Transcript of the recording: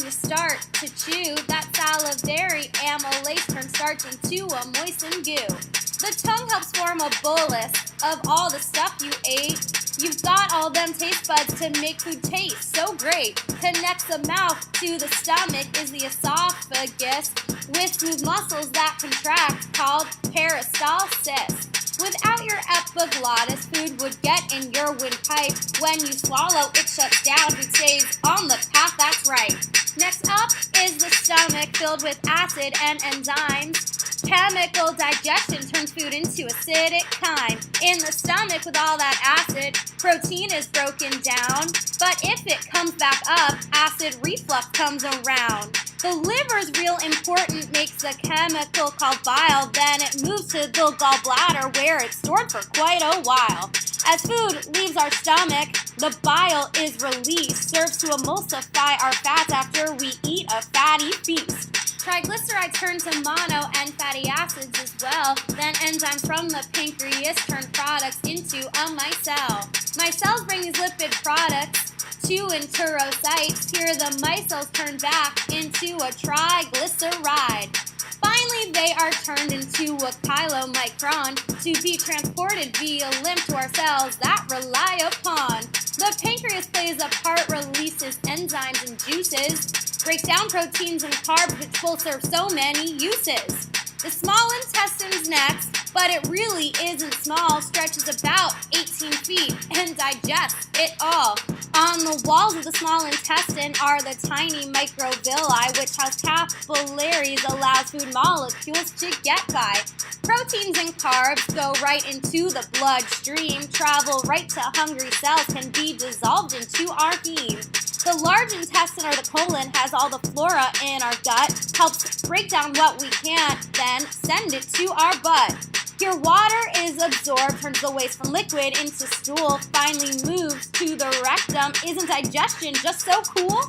you start to chew, that salivary amylase turns starch into a moistened goo. The tongue helps form a bolus of all the stuff you ate. You've got all them taste buds to make food taste so great. Connects the mouth to the stomach is the esophagus, with smooth muscles that contract called peristalsis. Without your epiglottis, food would get in your windpipe. When you swallow, it shuts down. Food stays on the path that's right. Next up is the stomach, filled with acid and enzymes. Chemical digestion turns food into acidic chyme. In the stomach, with all that acid, protein is broken down. But if it comes back up, acid reflux comes around. The liver's real important, makes a chemical called bile. Then it moves to the gallbladder, where it's stored for quite a while. As food leaves our stomach, the bile is released, serves to emulsify our fats after we eat a fatty feast. Triglycerides turn to mono and fatty acids as well. Then enzymes from the pancreas turn products into a micelle. Micelles bring these lipid products to enterocytes. Here the micelles turn back into a triglyceride. Finally, they are turned into a chylomicron to be transported via lymph to our cells that rely upon. The pancreas plays a part, releases enzymes and juices, breaks down proteins and carbs, which will serve so many uses. The small intestine's next, but it really isn't small, stretches about 18 feet and digests it all. On the walls of the small intestine are the tiny microvilli, which has capillaries, allows food molecules to get by. Proteins and carbs go right into the bloodstream, travel right to hungry cells, can be dissolved into our heme. The large intestine, or the colon, has all the flora in our gut, helps break down what we can't, then send it to our butt. Here water is absorbed, turns the waste from liquid into stool, finally moves to the rectum. Isn't digestion just so cool?